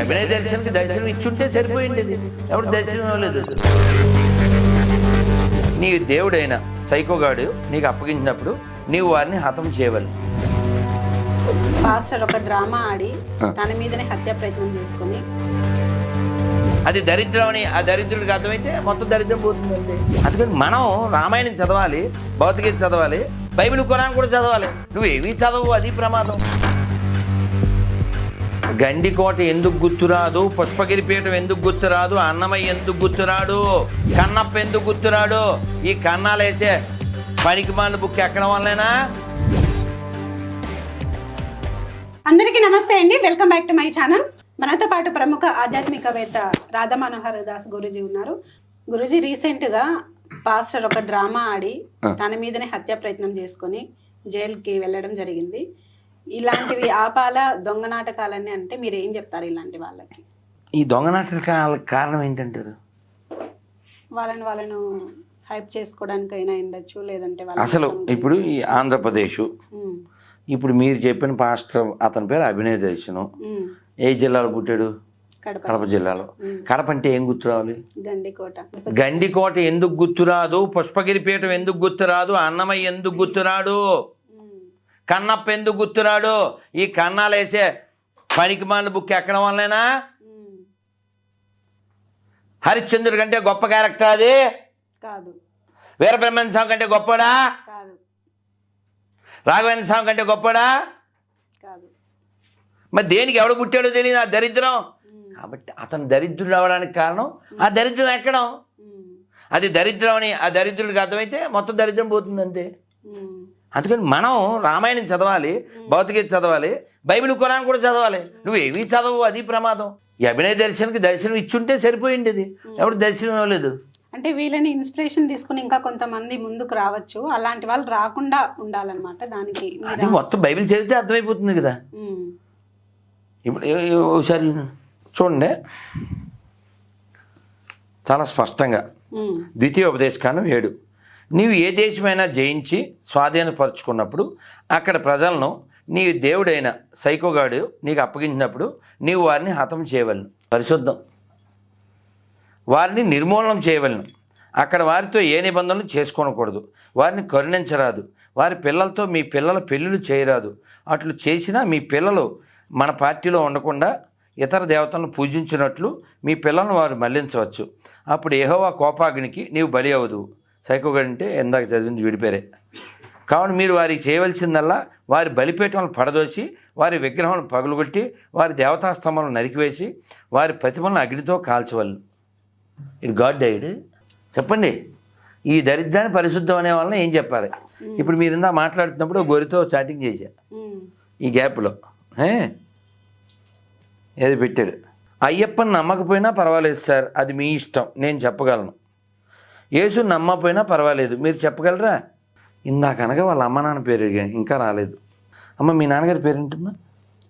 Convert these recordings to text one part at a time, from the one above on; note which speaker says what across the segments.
Speaker 1: అభినయ దర్శనానికి దర్శనం ఇచ్చుంటే సరిపోయింది. ఇది ఎవరు దర్శనం ఇవ్వలేదు. నీ దేవుడైన సైకోగాడు నీకు అప్పగించినప్పుడు నీవు వారిని హతం చేయవాలి.
Speaker 2: పాస్టర్ ఒక డ్రామా ఆడి తన మీదనే హత్య ప్రయత్నం చేసుకుని
Speaker 1: అది దరిద్రం అని ఆ దరిద్రుడికి అర్థమైతే మొత్తం దరిద్రం పోతుందండి. అందుకని మనం రామాయణం చదవాలి, భౌతికత చదవాలి, బైబిల్ ఖురాన్ కూడా చదవాలి. నువ్వు ఏవి చదవు, అది ప్రమాదం. గండికోట ఎందుకు గుర్తురాదు, పుష్పగిరి పీఠం ఎందుకు గుర్తురాదు, అన్నమయ్య ఎందుకు గుర్తురాడు, కన్నప్ప ఎందుకు గుర్తురాడు? ఈ కన్నాలు వేసే పనికిమాలిన బుక్ ఎక్కడం వల్లేనా?
Speaker 2: అందరికీ నమస్తే అండి, welcome back to my channel. మనతో పాటు ప్రముఖ ఆధ్యాత్మికవేత్త రాధా మనోహర్ దాస్ గురూజీ ఉన్నారు. గురూజీ రీసెంట్గా పాస్టర్ ఒక డ్రామా ఆడి తన మీదనే హత్య ప్రయత్నం చేసుకొని జైలుకి వెళ్ళడం జరిగింది. ఇలాంటివి ఆపాల దొంగ నాటకాలన్నీ అంటే మీరు ఏం చెప్తారు ఇలాంటి వాళ్ళకి?
Speaker 1: ఈ దొంగ నాటకాలకు కారణం ఏంటంటారు?
Speaker 2: వాళ్ళను హైప్ చేసుకోవడానికైనా ఉండొచ్చు, లేదంటే
Speaker 1: అసలు ఇప్పుడు ఈ ఆంధ్రప్రదేశ్, ఇప్పుడు మీరు చెప్పిన పాస్టర్ అతని పేరు అభినయ దర్శనం. ఏ జిల్లాలో పుట్టాడు? కడప జిల్లాలో. కడప అంటే ఏం గుర్తు రావాలి? గండికోట ఎందుకు గుర్తురాదు, పుష్పగిరి పీఠం ఎందుకు గుర్తురాదు, అన్నమయ్య ఎందుకు గుర్తురాడు, కన్నప్ప ఎందుకు గుర్తురాడు? ఈ కన్నాలు వేసే పనికిమాలిన బుక్ ఎక్కడం వల్లేనా? హరిశ్చంద్రుడి కంటే గొప్ప క్యారెక్టర్ అది
Speaker 2: కాదు.
Speaker 1: వీరబ్రహ్మణ్య స్వామి కంటే గొప్పడా?
Speaker 2: కాదు.
Speaker 1: రాఘవేంద్ర స్వామి కంటే గొప్పడా?
Speaker 2: కాదు.
Speaker 1: మరి దేనికి ఎవడు పుట్టాడో తెలియదు ఆ దరిద్రం. కాబట్టి అతను దరిద్రుడు అవడానికి కారణం ఆ దరిద్రం ఎక్కడం. అది దరిద్రం అని ఆ దరిద్రుడికి అర్థమైతే మొత్తం దరిద్రం పోతుంది అంతే. అందుకని మనం రామాయణం చదవాలి, భౌతికత చదవాలి, బైబిల్ ఖురాన్ కూడా చదవాలి. నువ్వు ఏవి చదవు, అది ప్రమాదం. ఈ అభినయ దర్శనానికి దర్శనం ఇచ్చుంటే సరిపోయింది. ఇది ఎవరు దర్శనం ఇవ్వలేదు.
Speaker 2: అంటే వీళ్ళని ఇన్స్పిరేషన్ తీసుకుని ఇంకా కొంతమంది ముందుకు రావచ్చు, అలాంటి వాళ్ళు రాకుండా ఉండాలన్నమాట. దానికి
Speaker 1: అది మొత్తం బైబిల్ చదివితే అర్థమైపోతుంది కదా. ఇప్పుడు ఒకసారి చూడండి, చాలా స్పష్టంగా ద్వితీయోపదేశకాండం 7. నీవు ఏ దేశమైనా జయించి స్వాధీనపరుచుకున్నప్పుడు అక్కడ ప్రజలను నీ దేవుడైన సైకోగాడు నీకు అప్పగించినప్పుడు నీవు వారిని హతం చేయవలను. పరిశుద్ధం. వారిని నిర్మూలనం చేయవలను. అక్కడ వారితో ఏ నిబంధనలు చేసుకోనకూడదు. వారిని కరుణించరాదు. వారి పిల్లలతో మీ పిల్లల పెళ్ళిళ్ళు చేయరాదు. అట్లు చేసినా మీ పిల్లలు మన పార్టీలో ఉండకుండా ఇతర దేవతలను పూజించినట్లు మీ పిల్లలను వారు మళ్లించవచ్చు. అప్పుడు యెహోవా కోపాగ్నికి నీవు బలి అవదువు. సైకోగాడు అంటే ఇందాక చదివింది వీడిపేరే. కావున మీరు వారికి చేయవలసిందల్లా వారి బలిపీఠములను పడదోసి వారి విగ్రహాలను పగులుగొట్టి వారి దేవతాస్తంభాలను నరికివేసి వారి ప్రతిమలను అగ్నితో కాల్చవలను. ఇది గాడ్ డైడ్. చెప్పండి, ఈ దరిద్రాన్ని పరిశుద్ధం అనే వలన ఏం చెప్పాలి? ఇప్పుడు మీరు ఇందా మాట్లాడుతున్నప్పుడు గొర్రెతో చాటింగ్ చేశా ఈ గ్యాప్లో. ఏది పెట్టాడు? అయ్యప్పని నమ్మకపోయినా పర్వాలేదు సార్, అది మీ ఇష్టం, నేను చెప్పగలను. యేసు నమ్మకపోయినా పర్వాలేదు, మీరు చెప్పగలరా? ఇందాకనగా వాళ్ళ అమ్మ నాన్న పేరు అడిగాను, ఇంకా రాలేదు. అమ్మ మీ నాన్నగారి పేరు ఏంటమ్మా?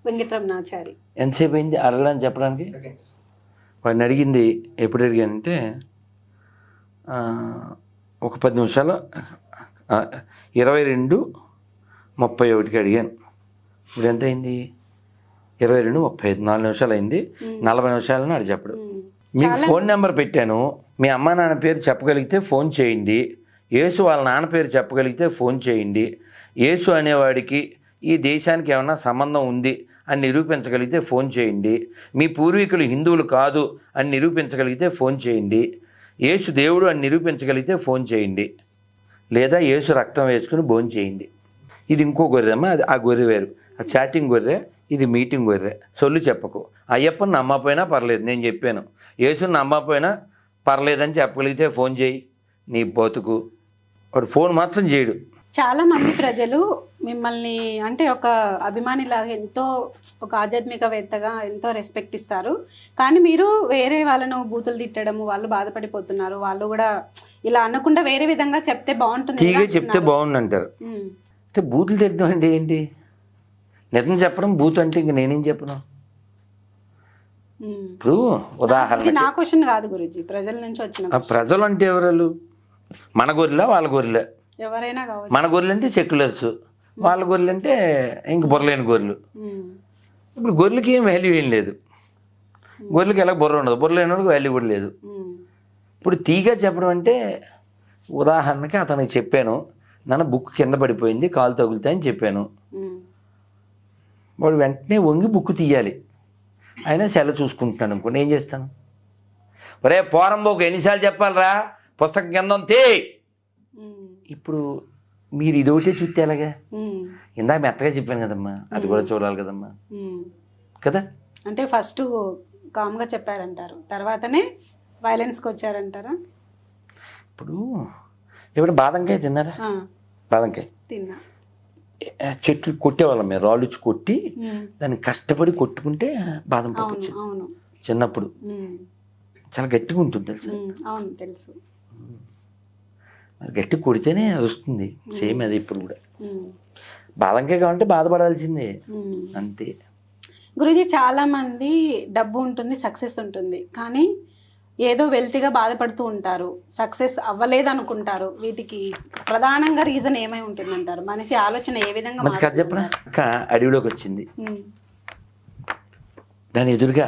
Speaker 2: వెంకటరమణాచారి.
Speaker 1: ఎంతసేపు అయింది అడగడానికి చెప్పడానికి? వాడిని అడిగింది ఎప్పుడు అడిగానంటే ఒక 10 నిమిషాలు 22:31 అడిగాను. ఇప్పుడు ఎంత అయింది? 22:35, 4 నిమిషాలు అయింది. 40 నిమిషాలని అడి చెప్పడు. మీకు ఫోన్ నెంబర్ పెట్టాను, మీ అమ్మ నాన్న పేరు చెప్పగలిగితే ఫోన్ చేయండి. యేసు వాళ్ళ నాన్న పేరు చెప్పగలిగితే ఫోన్ చేయండి. యేసు అనేవాడికి ఈ దేశానికి ఏమన్నా సంబంధం ఉంది అని నిరూపించగలిగితే ఫోన్ చేయండి. మీ పూర్వీకులు హిందువులు కాదు అని నిరూపించగలిగితే ఫోన్ చేయండి. యేసు దేవుడు అని నిరూపించగలిగితే ఫోన్ చేయండి. లేదా యేసు రక్తం వేసుకుని భోజనం చేయండి. ఇది ఇంకో గొర్రెమ్మా, అది ఆ గొర్రె వేరు. ఆ చాటింగ్ గొర్రె, ఇది మీటింగ్ గొర్రె. సొల్లు చెప్పకు. అయ్యప్పని నమ్మకపోయినా పర్లేదు, నేను చెప్పాను. యేసుని నమ్మకపోయినా పర్లేదని చెప్పగలిగితే ఫోన్ చేయి. నీ బతుకు. వాడు ఫోన్ మాత్రం చేయడు.
Speaker 2: చాలా మంది ప్రజలు మిమ్మల్ని అంటే ఒక అభిమానిలాగా, ఎంతో ఒక ఆధ్యాత్మికవేత్తగా ఎంతో రెస్పెక్ట్ ఇస్తారు. కానీ మీరు వేరే వాళ్ళను బూతులు తిట్టడము, వాళ్ళు బాధపడిపోతున్నారు. వాళ్ళు కూడా ఇలా అనకుండా వేరే విధంగా చెప్తే బాగుంటుంది,
Speaker 1: చెప్తే బాగుంది అంటారు. అంటే బూతులు తిట్టడం అంటే ఏంటి? నిజం చెప్పడం బూతు అంటే ఇంక నేనేం చెప్పను? ఇప్పుడు ఉదాహరణ,
Speaker 2: నా క్వశ్చన్ కాదు గురూజీ, ప్రజల నుంచి వచ్చిన.
Speaker 1: ప్రజలు అంటే ఎవరు? మన గొర్రెలా వాళ్ళ గొర్రెలే?
Speaker 2: ఎవరైనా కావచ్చు.
Speaker 1: మన గొర్రెలు అంటే సెక్యులర్స్, వాళ్ళ గొర్రెలు అంటే ఇంక బొరలేని గొర్రెలు. ఇప్పుడు గొర్రెలకి ఏం వాల్యూ ఏం లేదు. గొర్రెలకి ఎలా బుర్ర ఉండదు, బుర్ర లేనివాడికి వాల్యూ కూడా లేదు. ఇప్పుడు తీగా చెప్పడం అంటే ఉదాహరణకి అతనికి చెప్పాను, నన్ను బుక్ కింద పడిపోయింది కాలు తగులుతాయని చెప్పాను. వాడు వెంటనే వంగి బుక్ తీయాలి, అయినా సెల చూసుకుంటున్నాను అనుకోండి, ఏం చేస్తాను? ఒరే పోరంబోకు ఎన్నిసార్లు చెప్పాలరా పుస్తకం కింద ఉంది. ఇప్పుడు మీరు ఇదొకటే చూస్తే ఎలాగా? ఇందాక మెత్తగా చెప్పాను కదమ్మా, అది కూడా చూడాలి కదమ్మా, కదా?
Speaker 2: అంటే ఫస్ట్ కామ్గా చెప్పారంటారు, తర్వాతనే వైలెన్స్కి వచ్చారంటారా?
Speaker 1: ఇప్పుడు బాదంకాయ తిన్నారా? బాదంకాయ
Speaker 2: తిన్నా.
Speaker 1: చెట్లు కొట్టేవాళ్ళం మేము, రాళ్ళు ఇచ్చి కొట్టి దాన్ని కష్టపడి కొట్టుకుంటే బాదం పప్పు వచ్చింది.
Speaker 2: అవును,
Speaker 1: చిన్నప్పుడు చాలా గట్టిగా ఉంటుంది తెలుసు.
Speaker 2: అవును తెలుసు.
Speaker 1: గట్టి కొడితేనే అది వస్తుంది. సేమ్ అది ఇప్పుడు కూడా బాదంకాయ కావాలంటే బాధపడాల్సిందే, అంతే.
Speaker 2: గురూజీ, చాలా మంది డబ్బు ఉంటుంది, సక్సెస్ ఉంటుంది, కానీ ఏదో వెల్తీగా బాధపడుతూ ఉంటారు, సక్సెస్ అవ్వలేదు అనుకుంటారు. వీటికి ప్రధానంగా రీజన్ ఏమై ఉంటుందంటారు? మనిషి ఆలోచన ఏ విధంగా?
Speaker 1: మంచి కథ చెప్పనా? అక్క అడవిలోకి వచ్చింది, దాని ఎదురుగా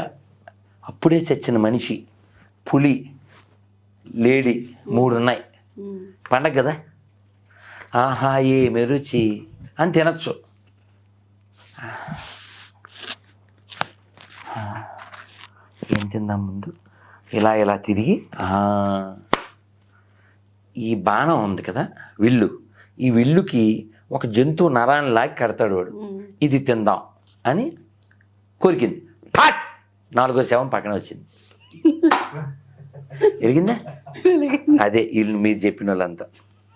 Speaker 1: అప్పుడే చచ్చిన మనిషి, పులి, లేడీ 3 ఉన్నాయి. పండగ కదా, ఆహా ఏ మెరుచి అని తినచ్చు. ఏం తిందాం ముందు? ఇలా తిరిగి ఈ బాణం ఉంది కదా, విల్లు, ఈ విల్లుకి ఒక జంతువు నరాన్ని లాగి కడతాడు వాడు, ఇది తిందాం అని కొరికింది. ఫాట్ 4వ శవం పక్కన వచ్చింది. ఎరిగిందా? అదే వీళ్ళు మీరు చెప్పిన వాళ్ళంతా.